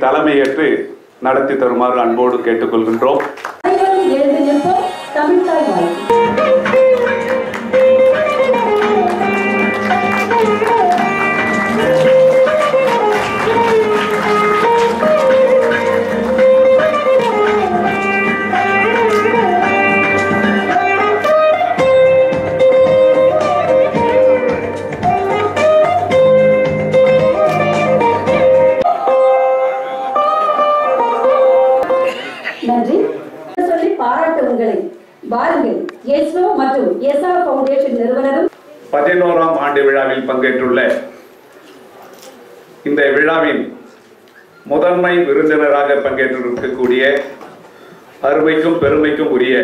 தலைமையேற்று நடத்தி தருமாறு அன்போடு கேட்டுக்கொள்கின்றோம். நன்றி சொல்லி பாராட்ட உங்களை வாருங்கள். எஸ்ரோ மற்றும் எஸ்ஆர் ஃபவுண்டேஷன் நிறுவனரும் 11ஆம் ஆண்டு விழாவில் பங்கேற்றுள்ள இந்த விழாவின் முதன்மை விருந்தினராக பங்கேற்றிருக்கக்கூடிய அருமைக்கும் பெருமைக்கும் உரிய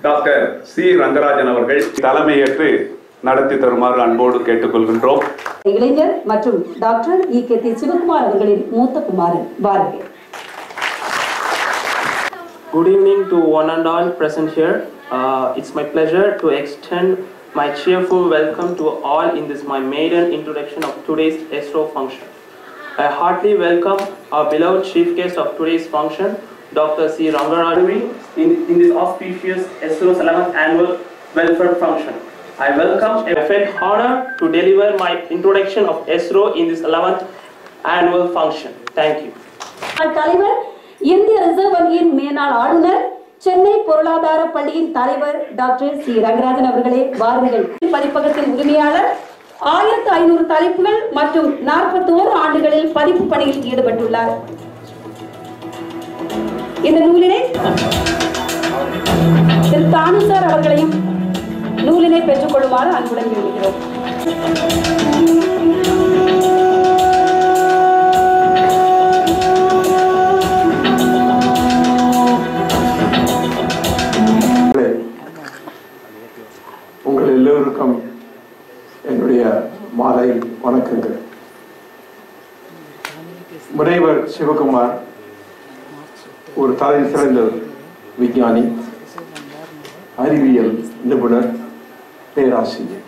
டாக்டர் சி ரங்கராஜன் அவர்கள் தலைமையேற்று நடத்தி தருமாறு அன்போடு கேட்டுக்கொள்கின்றோம். இளைஞர் மற்றும் டாக்டர் இ.கே.தி. சிவகுமார் அவர்களின் மூத்த குமாரன் வாருங்கள். Good evening to one and all present here. It's my pleasure to extend my cheerful welcome to all in this my maiden introduction of today's ESRO function. I heartily welcome our beloved chief guest of today's function, Dr. C. Rangarajan, in this auspicious ESRO's 11th annual welfare function. I welcome and felt honored to deliver my introduction of ESRO in this 11th annual function. Thank you. தலைவர் இந்திய reserve வங்கியின் மேனாள் ஆளுநர், சென்னை பொருளாதார பள்ளியின் தலைவர் doctor C Rangarajan அவர்களே வாருங்கள். பதிப்பகத்தின் உரிமையாளர் 1500 தலைப்புகள் மற்றும் 41 ஆண்டுகளில் பதிப்பு பணியில் ஈடுபட்டுள்ளார். இந்த நூலினை திரு தானு சார் அவர்களையும் நூலினை பெற்றுக் கொள்ளுமாறு அன்புடன் வேண்டுகிறோம். உங்கள் எல்லோருக்கும் என்னுடைய மாலை வணக்கங்கள். முனைவர் சிவகுமார் ஒரு தலை சிறந்த விஞ்ஞானி, அறிவியல் நிபுணர், பேராசிரியர்.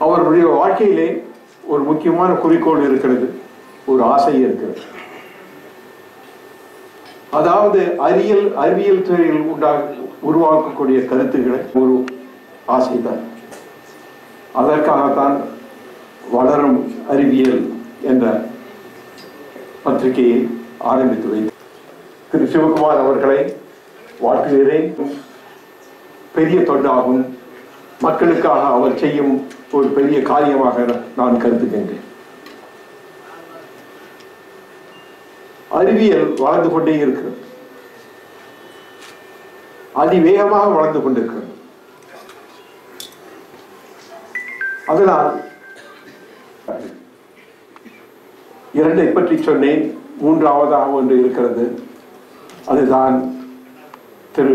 அவருடைய வாழ்க்கையிலே ஒரு முக்கியமான குறிக்கோள் இருக்கிறது, ஒரு ஆசை இருக்கிறது. அதாவது அறிவியல் துறையில் உருவாக்கக்கூடிய கருத்துக்களை ஒரு ஆசைதான். அதற்காகத்தான் வளரும் அறிவியல் என்ற பத்திரிகையை ஆரம்பித்து வைத்தார். திரு சிவகுமார் அவர்களை வாழ்த்துகிறேன். பெரிய தொண்டாகும், மக்களுக்காக அவர் செய்யும் ஒரு பெரிய காரியமாக நான் கருதுகின்றேன். அறிவியல் வளர்ந்து கொண்டே இருக்கிறது, அதிவேகமாக வளர்ந்து கொண்டிருக்கிறது. அதனால் இரண்டை பற்றி சொன்னேன், மூன்றாவதாக ஒன்று இருக்கிறது. அதுதான் திரு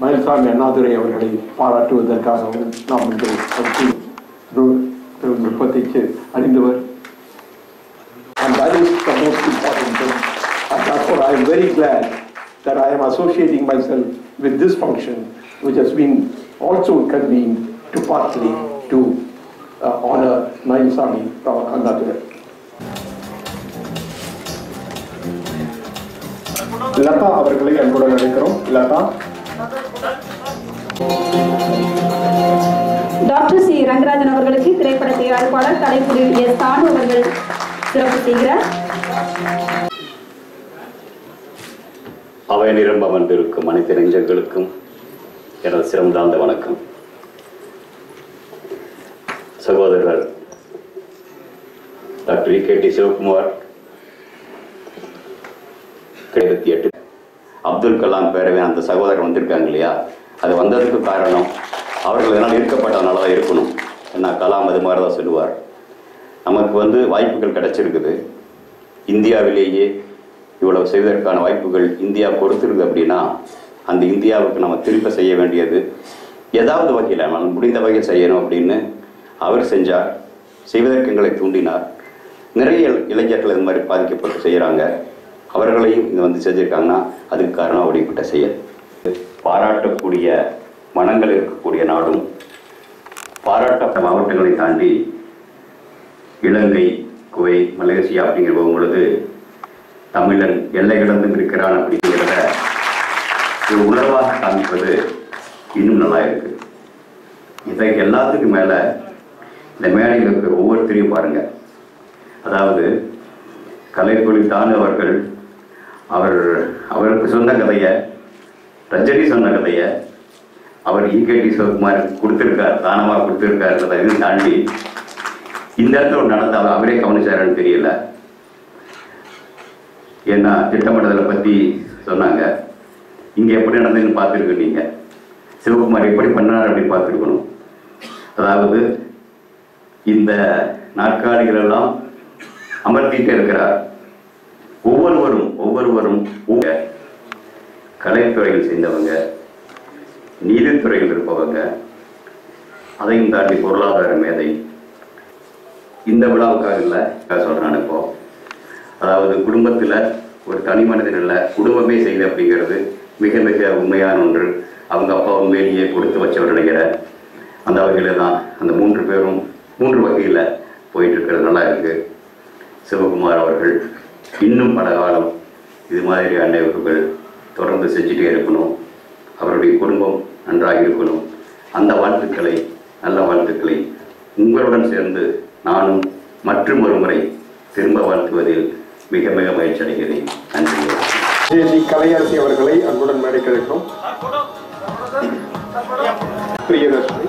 மயில்சாமி அண்ணாதுரை அவர்களை பாராட்டுவதற்காகவும் நாம் நுட்பத்தை அறிந்தவர். And that is the most important thing. And therefore I am very glad that I am associating myself with this function, which has been also convened to partly to honor Mailasami Annadurai. Latha அவர்களை அன்புடன் அழைக்கிறோம். Latha. Doctor C Rangarajan அவர்களுக்கு திரைப்பட தயாரிப்பாளர் தலைப்புரி S தானு அவர்கள் சிறப்பு செய்கிறார். அவை நிரம்ப வந்திருக்கும் அனைத்து நெஞ்சங்களுக்கும் எனது சிறந்தாழ்ந்த வணக்கம். சகோதரர் டாக்டர் இ.கே.டி. சிவகுமார் 2008 அப்துல் கலாம் பேரவை அந்த சகோதரர் வந்திருக்காங்க இல்லையா, அது வந்ததுக்கு காரணம் அவர்கள் இதனால் ஈர்க்கப்பட்டதுனால தான் இருக்கணும். ஏன்னா கலாம் அது மாதிரி தான் சொல்லுவார். நமக்கு வாய்ப்புகள் கிடைச்சிருக்குது. இந்தியாவிலேயே இவ்வளவு செய்வதற்கான வாய்ப்புகள் இந்தியா கொடுத்துருக்கு அப்படின்னா, அந்த இந்தியாவுக்கு நம்ம திருப்ப செய்ய வேண்டியது ஏதாவது வகையில் நம்ம முடிந்த வகையில் செய்யணும் அப்படின்னு அவர் செஞ்சார். செய்வதற்கு எங்களை தூண்டினார். நிறைய இளைஞர்கள் இது மாதிரி பாதிக்கப்பட்டு செய்கிறாங்க. அவர்களையும் இது செஞ்சுருக்காங்கன்னா அதுக்கு காரணம் அப்படிப்பட்ட செயல். பாராட்டக்கூடிய மனங்கள் இருக்கக்கூடிய நாடும், பாராட்ட மாவட்டங்களை தாண்டி இலங்கை, குவைத், மலேசியா அப்படிங்கிற போகும்பொழுது தமிழன் எல்லை கடந்து இருக்கிறான் அப்படிங்கிறத ஒரு உணர்வாக காமிப்பது இன்னும் நல்லா இருக்கு. இதை எல்லாத்துக்கும் மேலே இந்த மேடையில் இருக்கிற ஒவ்வொருத்தரையும் பாருங்க. அதாவது கலைப்புலி தானு அவர்கள் அவருக்கு சொன்ன கதையை, ரஜினி சொன்ன கதையை அவர் ஈகேடி சிவகுமார் கொடுத்துருக்கார், தானமாக கொடுத்துருக்காருன்றதையும் தாண்டி இந்த இடத்துல நடந்தால் அவரே கவனிச்சாருன்னு தெரியல. ஏன்னா திட்டமிடுதலை பற்றி சொன்னாங்க. இங்கே எப்படி நடந்ததுன்னு பார்த்துருக்கு நீங்கள். சிவகுமார் எப்படி பண்ணார் அப்படின்னு பார்த்துருக்கணும். அதாவது இந்த நாற்காலிகள் எல்லாம் அமர்த்திட்டே இருக்கிறார். ஒவ்வொருவரும் கலைத்துறையில் சேர்ந்தவங்க, நீதித்துறையில் இருப்பவங்க, அதையும் தாண்டி பொருளாதார மேதை. இந்த விழாவுக்காக இல்லை சொல்கிறேன். இப்போ அதாவது குடும்பத்தில் ஒரு தனி மனிதன் இல்லை, குடும்பமே செய்து அப்படிங்கிறது மிக மிக உண்மையான ஒன்று. அவங்க அப்பா உண்மையிலேயே கொடுத்து வச்சவர் நினைக்கிறேன். அந்த வகையில் தான் அந்த 3 பேரும் 3 வகையில் போயிட்டு இருக்கிறது நல்லா இருக்குது. சிவகுமார் அவர்கள் இன்னும் பல காலம் இது மாதிரியான நிகழ்வுகள் தொடர்ந்து செஞ்சுட்டே இருக்கணும். அவருடைய குடும்பம் நன்றாக இருக்கணும். அந்த வாழ்த்துக்களை, நல்ல வாழ்த்துக்களை உங்களுடன் சேர்ந்து நானும் மற்றும் ஒரு முறை திரும்ப வாழ்த்துவதில் மிக மிக மகிழ்ச்சி அடைகிறேன். நன்றி. ஜே.சி. கலையரசி அவர்களை அன்புடன் மேடைக்கு அழைக்கிறோம். பிரியதர்ஷினி